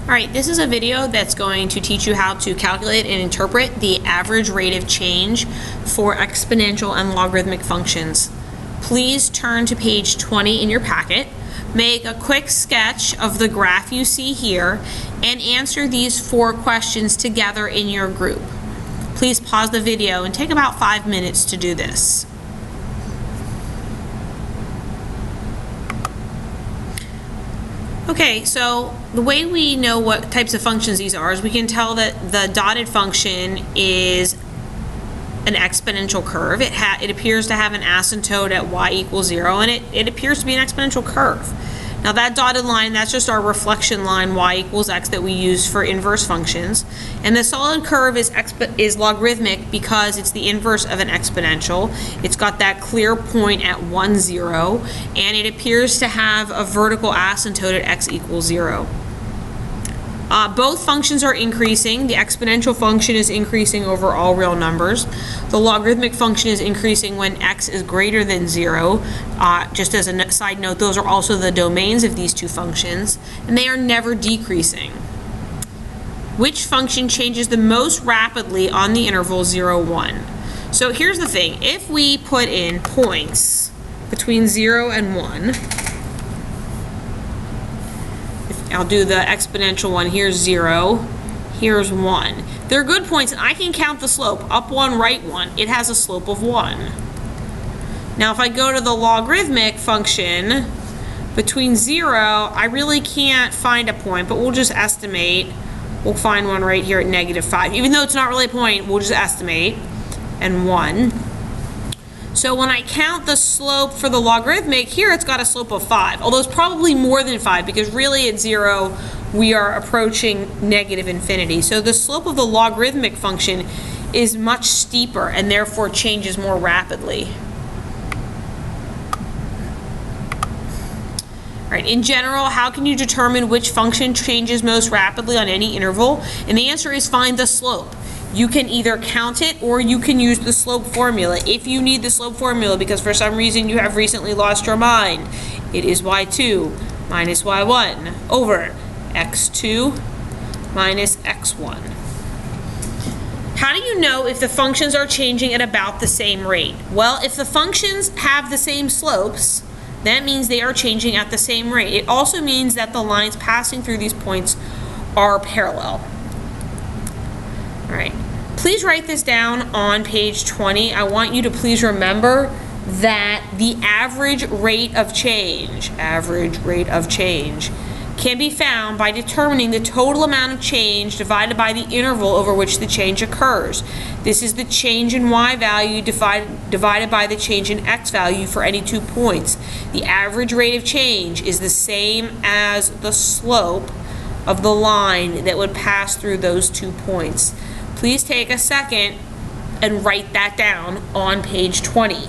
Alright, this is a video that's going to teach you how to calculate and interpret the average rate of change for exponential and logarithmic functions. Please turn to page 20 in your packet, make a quick sketch of the graph you see here, and answer these 4 questions together in your group. Please pause the video and take about 5 minutes to do this. Okay, so the way we know what types of functions these are is we can tell that the dotted function is an exponential curve. It appears to have an asymptote at y equals 0, and it appears to be an exponential curve. Now that dotted line, that's just our reflection line y equals x that we use for inverse functions. And the solid curve is logarithmic because it's the inverse of an exponential. It's got that clear point at 1, 0, and it appears to have a vertical asymptote at x equals 0. Both functions are increasing. The exponential function is increasing over all real numbers. The logarithmic function is increasing when x is greater than 0. Just as a side note, those are also the domains of these two functions, and they are never decreasing. Which function changes the most rapidly on the interval 0, 1? So here's the thing. If we put in points between 0 and 1, I'll do the exponential one. Here's 0, here's 1. They're good points, and I can count the slope. Up 1, right 1. It has a slope of 1. Now if I go to the logarithmic function, between 0, I really can't find a point, but we'll just estimate. We'll find one right here at -5. Even though it's not really a point, we'll just estimate. And 1. So when I count the slope for the logarithmic, here it's got a slope of 5, although it's probably more than 5 because really at 0 we are approaching negative infinity. So the slope of the logarithmic function is much steeper and therefore changes more rapidly. All right, in general, how can you determine which function changes most rapidly on any interval? And the answer is find the slope. You can either count it or you can use the slope formula. If you need the slope formula because for some reason you have recently lost your mind, it is y2 minus y1 over x2 minus x1. How do you know if the functions are changing at about the same rate? Well, if the functions have the same slopes, that means they are changing at the same rate. It also means that the lines passing through these points are parallel. All right, please write this down on page 20. I want you to please remember that the average rate of change can be found by determining the total amount of change divided by the interval over which the change occurs. This is the change in y value divided by the change in x value for any 2 points. The average rate of change is the same as the slope of the line that would pass through those 2 points. Please take a second and write that down on page 20.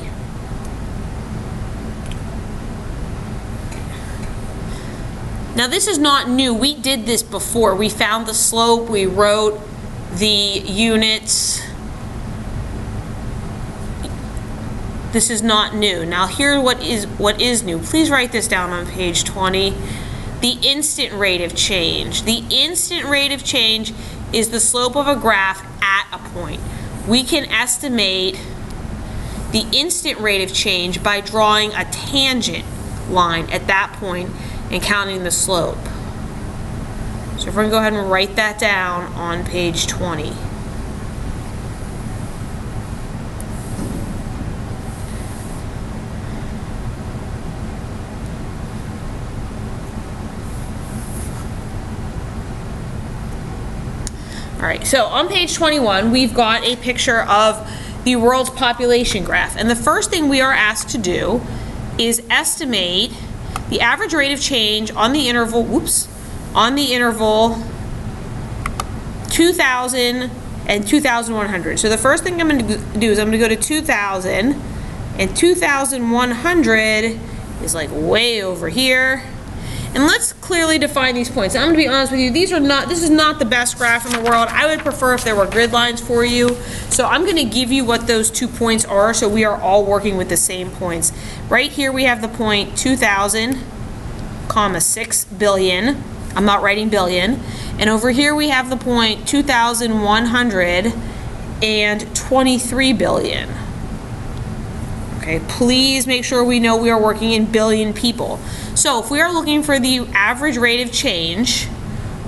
Now this is not new. We did this before. We found the slope, we wrote the units. This is not new. Now here what is new. Please write this down on page 20. The instant rate of change. The instant rate of change is the slope of a graph at a point. We can estimate the instant rate of change by drawing a tangent line at that point and counting the slope. So if we're going to go ahead and write that down on page 20. All right, so on page 21, we've got a picture of the world's population graph. And the first thing we are asked to do is estimate the average rate of change on the interval, 2,000 and 2,100. So the first thing I'm going to do is I'm going to go to 2,000, and 2,100 is like way over here. And let's clearly define these points. I'm going to be honest with you, this is not the best graph in the world. I would prefer if there were grid lines for you. So I'm going to give you what those 2 points are so we are all working with the same points. Right here we have the point 2,000, 6 billion. I'm not writing billion. And over here we have the point 2,123 billion. Okay, please make sure we know we are working in billion people. So if we are looking for the average rate of change,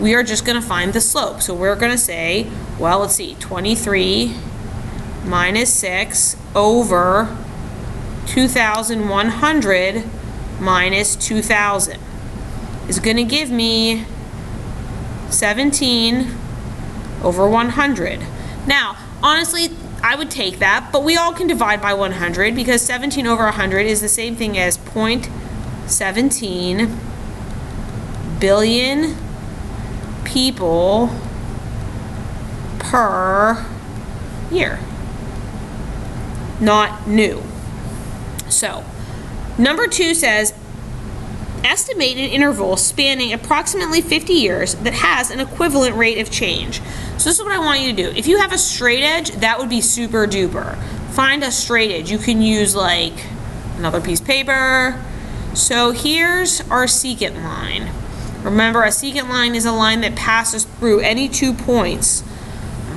we are just going to find the slope. So we're going to say, well, let's see, 23 minus 6 over 2,100 minus 2,000 is going to give me 17 over 100. Now, honestly, I would take that, but we all can divide by 100 because 17 over 100 is the same thing as 0.17 billion people per year. Not new. So, number 2 says, estimate an interval spanning approximately 50 years that has an equivalent rate of change. So this is what I want you to do. If you have a straight edge, that would be super duper. Find a straight edge. You can use like another piece of paper. So here's our secant line. Remember, a secant line is a line that passes through any 2 points.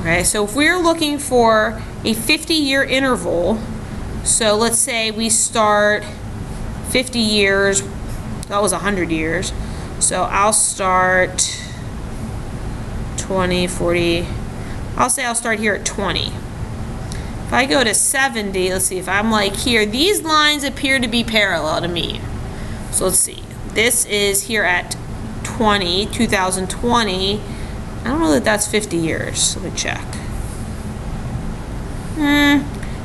Okay, so if we're looking for a 50-year interval, so let's say we start 50 years, that was 100 years. So I'll start 20, 40, I'll say I'll start here at 20. If I go to 70, let's see, if I'm like here, these lines appear to be parallel to me. So let's see, this is here at 2020. I don't know that that's 50 years. Let me check.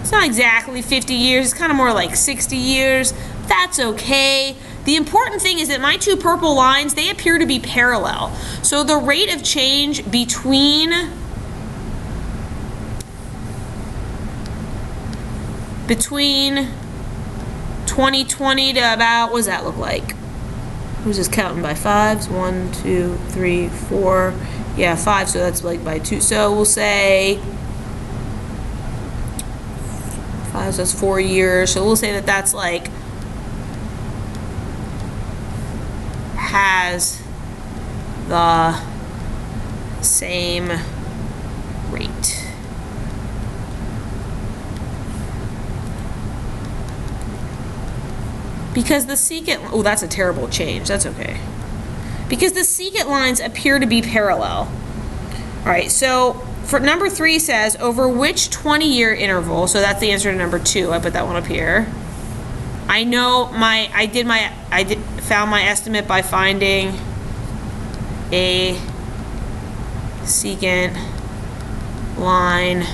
It's not exactly 50 years. It's kind of more like 60 years. That's okay. The important thing is that my 2 purple lines, they appear to be parallel. So the rate of change between 2020 to about, what does that look like? Who's just counting by 5s? 1, 2, 3, 4. Yeah, 5, so that's like by 2. So we'll say 5, so that's 4 years. So we'll say that that's like, has the same rate. Because the secant, oh, that's a terrible change. That's okay. Because the secant lines appear to be parallel. All right, so for number 3 says, over which 20-year interval, so that's the answer to number 2. I put that one up here. I know I found my estimate by finding a secant line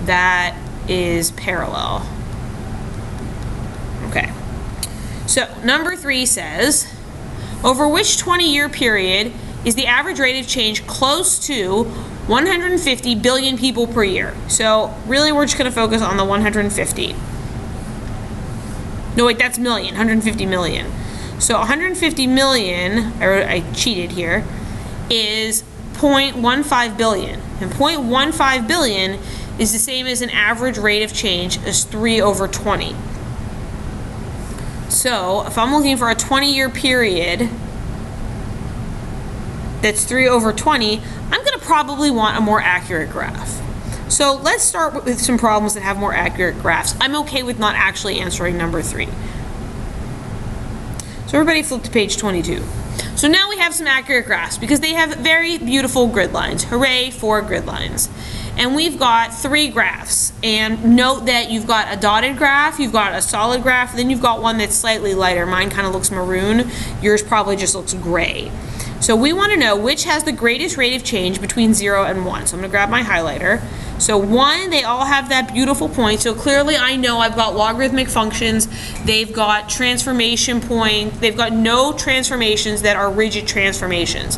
that is parallel. Okay. So number 3 says, over which 20-year period is the average rate of change close to 150 billion people per year? So really we're just going to focus on the 150. No, wait, that's million, 150 million. So 150 million, I cheated here, is 0.15 billion. And 0.15 billion is the same as an average rate of change as 3 over 20. So if I'm looking for a 20-year period that's 3 over 20, I'm going to probably want a more accurate graph. So let's start with some problems that have more accurate graphs. I'm okay with not actually answering number 3. So everybody flip to page 22. So now we have some accurate graphs because they have very beautiful grid lines. Hooray for grid lines. And we've got 3 graphs. And note that you've got a dotted graph, you've got a solid graph, then you've got one that's slightly lighter. Mine kind of looks maroon. Yours probably just looks gray. So we want to know which has the greatest rate of change between 0 and 1. So I'm going to grab my highlighter. So 1, they all have that beautiful point. So clearly I know I've got logarithmic functions. They've got transformation point. They've got no transformations that are rigid transformations.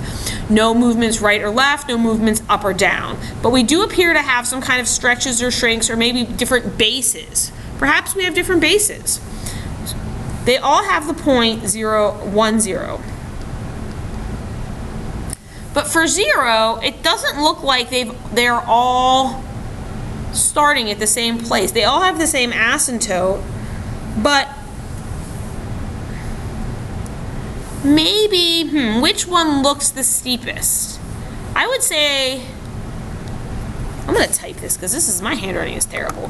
No movements right or left, no movements up or down. But we do appear to have some kind of stretches or shrinks or maybe different bases. Perhaps we have different bases. They all have the point 0, 1, 0. But for 0, it doesn't look like they're all starting at the same place. They all have the same asymptote, but maybe, which one looks the steepest? I would say, I'm gonna type this because my handwriting is terrible.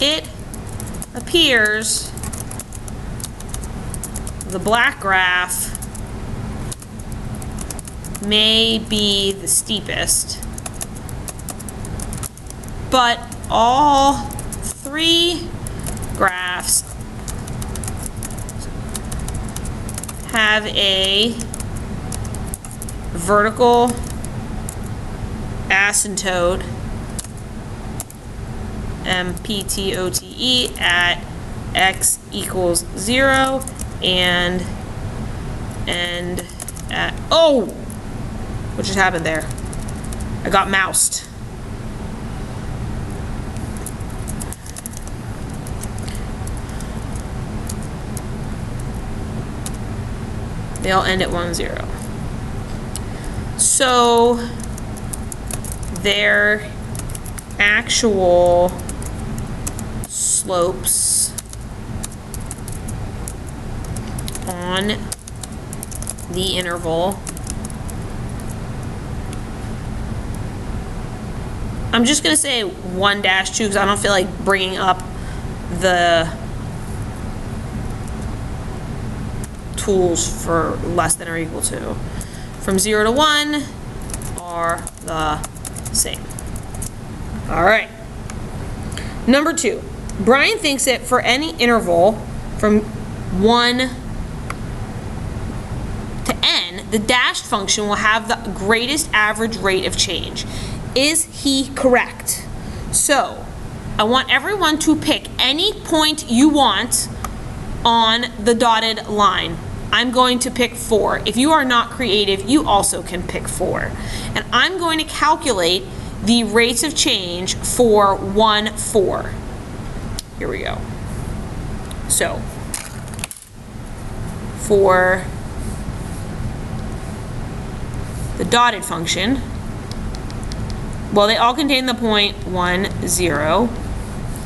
It appears the black graph may be the steepest, but all three graphs have a vertical asymptote, MPTOTE, at x equals 0 and at, oh, what just happened there? I got moused. They all end at 1, 0. So their actual slopes on the interval, I'm just going to say 1-2 because I don't feel like bringing up the tools for less than or equal to. From 0 to 1 are the same. All right. Number 2, Brian thinks that for any interval from 1 to n, the dashed function will have the greatest average rate of change. Is he correct? So, I want everyone to pick any point you want on the dotted line. I'm going to pick 4. If you are not creative, you also can pick 4. And I'm going to calculate the rates of change for 1, 4. Here we go. So, for the dotted function, well, they all contain the point 1, 0,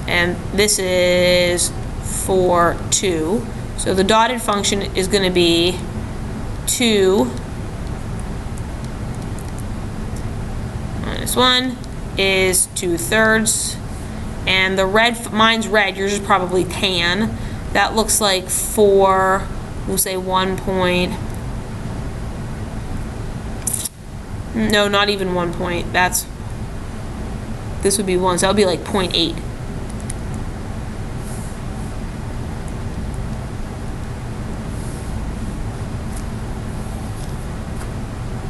and this is for 2. So the dotted function is going to be 2 minus 1 is 2/3, and the red, mine's red, yours is probably tan. That looks like 4, we'll say 1 point, no, not even 1 point, this would be 1, so that would be like 0.8.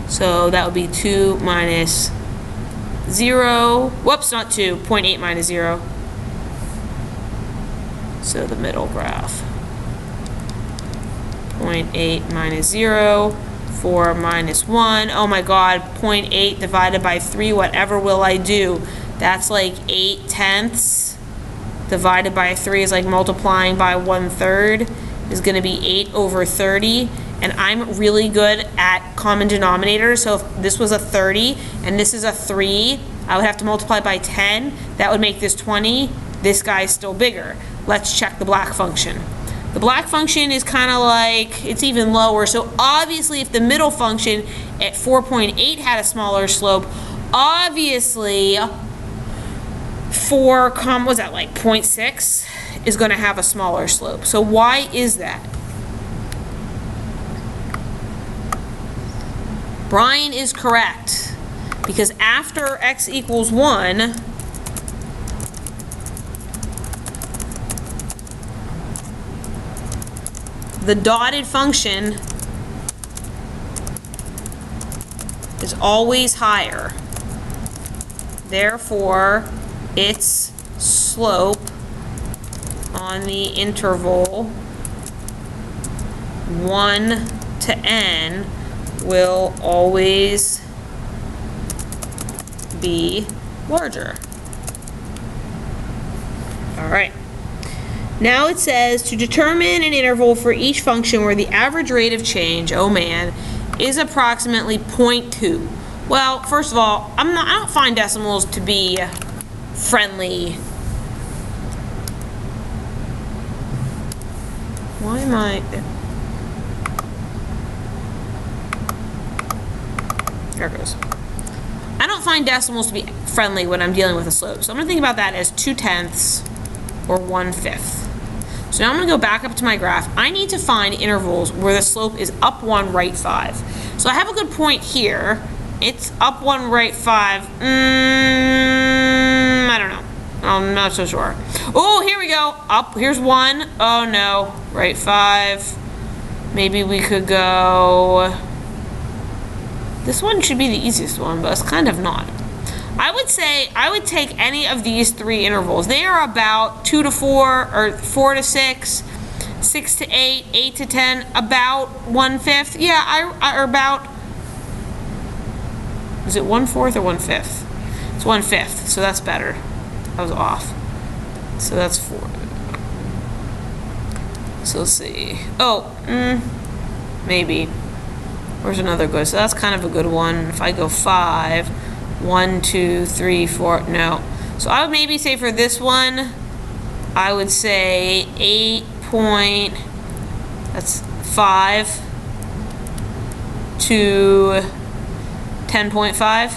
So that would be 2 minus 0. Whoops, not 2. 0.8 minus 0. So the middle graph. 0.8 minus 0. 4 minus 1. Oh my god. 0.8 divided by 3. Whatever will I do? That's like 8/10. Divided by 3 is like multiplying by 1/3. Is going to be 8 over 30. And I'm really good at common denominators, so if this was a 30 and this is a 3, I would have to multiply by 10. That would make this 20. This guy's still bigger. Let's check the black function. The black function is kind of like, it's even lower, so obviously if the middle function at 4.8 had a smaller slope, obviously 4, was that like 0.6 is going to have a smaller slope. So why is that? Brian is correct, because after x equals 1, the dotted function is always higher. Therefore, its slope on the interval 1 to n will always be larger. All right. Now it says to determine an interval for each function where the average rate of change, oh man, is approximately 0.2. Well, first of all, I don't find decimals to be friendly. Why am I? there it goes. I don't find decimals to be friendly when I'm dealing with a slope. So I'm gonna think about that as 2/10 or 1/5. So now I'm gonna go back up to my graph. I need to find intervals where the slope is up 1, right 5. So I have a good point here. It's up 1, right 5. I don't know. I'm not so sure. Oh, here we go. Up, here's 1. Oh no, right 5. Maybe we could go, this one should be the easiest one, but it's kind of not. I would say I would take any of these 3 intervals. They are about 2 to 4, or 4 to 6, 6 to 8, 8 to 10, about 1/5. Yeah, or about, is it 1/4 or 1/5? It's 1/5, so that's better. I was off. So that's 4. So let's see. Oh, maybe. Where's another good? So that's kind of a good one. If I go 5, 1, 2, 3, 4, no. So I would maybe say for this one, I would say 8 point, that's 5 to 10.5.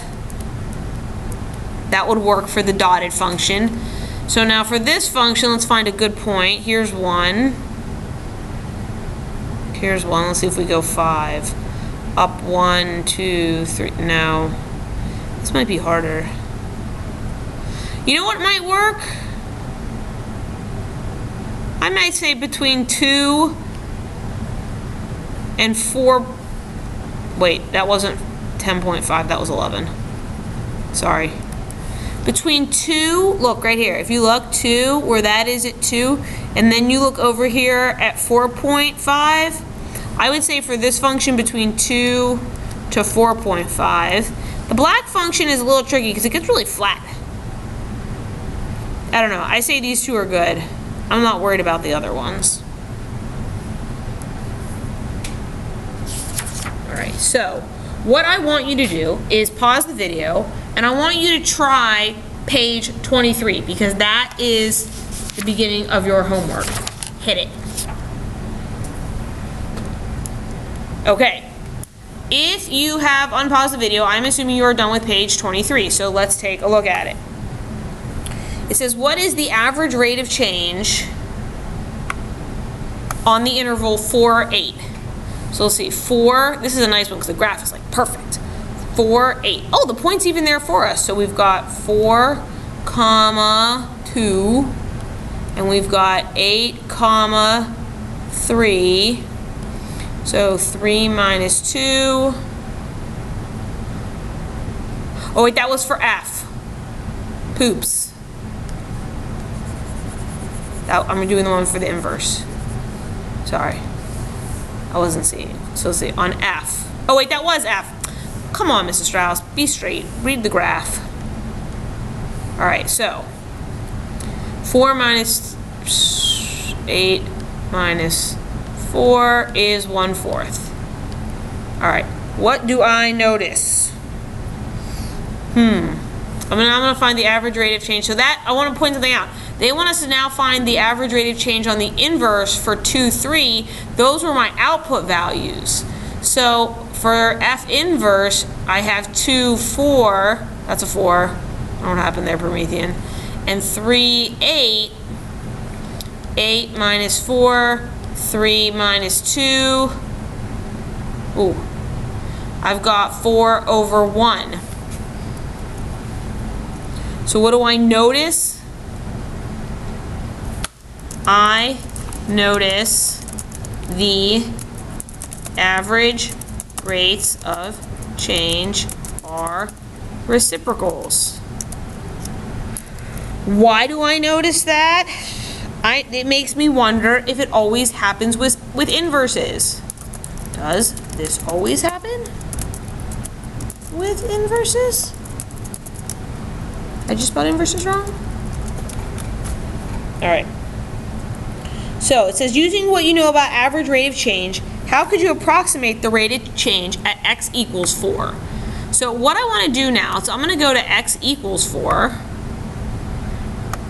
That would work for the dotted function. So now for this function, let's find a good point. Here's 1. Here's 1. Let's see if we go 5. Up 1, 2, 3. No. This might be harder. You know what might work? I might say between 2 and 4. Wait, that wasn't 10.5. That was 11. Sorry. Between 2, look right here. If you look 2, where that is at 2, and then you look over here at 4.5, I would say for this function between 2 to 4.5. The black function is a little tricky because it gets really flat. I don't know. I say these 2 are good. I'm not worried about the other ones. All right, so what I want you to do is pause the video, and I want you to try page 23 because that is the beginning of your homework. Hit it. Okay. If you have unpaused the video, I'm assuming you are done with page 23, so let's take a look at it. It says, what is the average rate of change on the interval 4, 8? So let's see, 4, this is a nice one because the graph is like perfect. 4, 8. Oh, the point's even there for us. So we've got 4, 2, and we've got 8, 3. So 3 minus 2. Oh wait, that was for F. Poops. I'm doing the one for the inverse. Sorry. I wasn't seeing. So let's see, on F. Oh wait, that was F. Come on, Mrs. Strauss, be straight. Read the graph. All right, so 4 minus 8 minus 4 is 1/4. All right, what do I notice? I'm gonna find the average rate of change. So that, I want to point something out. They want us to now find the average rate of change on the inverse for 2, 3. Those were my output values. So for F inverse, I have 2, 4. That's a 4. I don't know what happened there, Promethean. And 3, 8. 8 minus 4. 3 minus 2. Ooh. I've got 4 over 1. So what do I notice? I notice the average rates of change are reciprocals. Why do I notice that? It makes me wonder if it always happens with inverses. Does this always happen with inverses? I just spelled inverses wrong? All right. So it says, using what you know about average rate of change, how could you approximate the rate of change at x equals 4? So what I want to do now, so I'm going to go to x equals 4.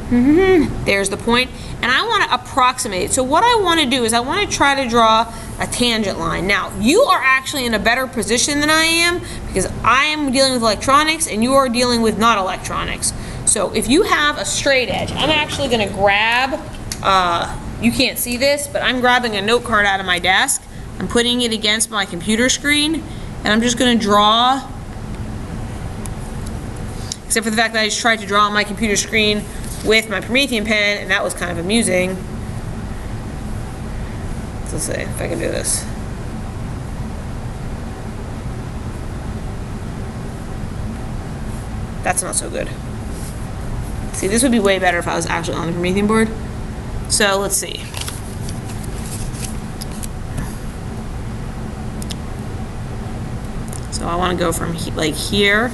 There's the point, and I want to approximate it. So what I want to do is I want to try to draw a tangent line. Now, you are actually in a better position than I am because I am dealing with electronics and you are dealing with not electronics. So if you have a straight edge, I'm actually going to grab, you can't see this, but I'm grabbing a note card out of my desk. I'm putting it against my computer screen, and I'm just going to draw, except for the fact that I just tried to draw on my computer screen with my Promethean pen, and that was kind of amusing. So let's see if I can do this. That's not so good. See, this would be way better if I was actually on the Promethean board. So let's see. So I want to go from like here.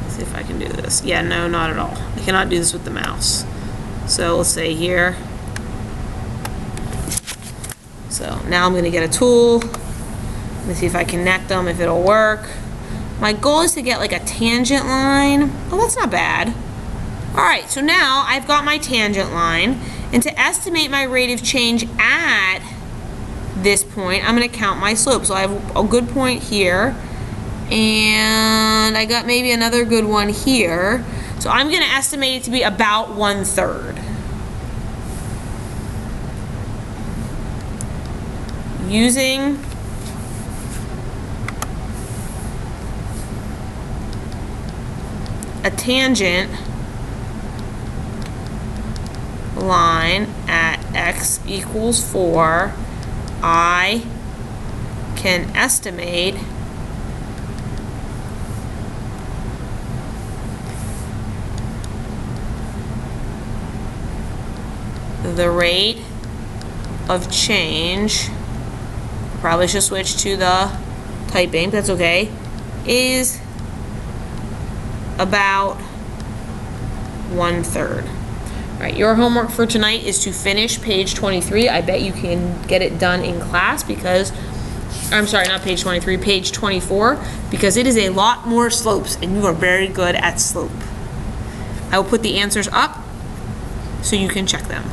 See if I can do this. Yeah, no, not at all. I cannot do this with the mouse. So let's say here. So now I'm going to get a tool. Let me see if I connect them, if it'll work. My goal is to get like a tangent line. Oh, that's not bad. All right, so now I've got my tangent line. And to estimate my rate of change at this point, I'm going to count my slope. So I have a good point here. And I got maybe another good one here. So I'm going to estimate it to be about 1/3. Using a tangent line at x equals 4, I can estimate the rate of change, probably should switch to the typing, but that's okay, is about 1/3. All right, your homework for tonight is to finish page 23. I bet you can get it done in class because, I'm sorry, not page 23, page 24, because it is a lot more slopes and you are very good at slope. I will put the answers up so you can check them.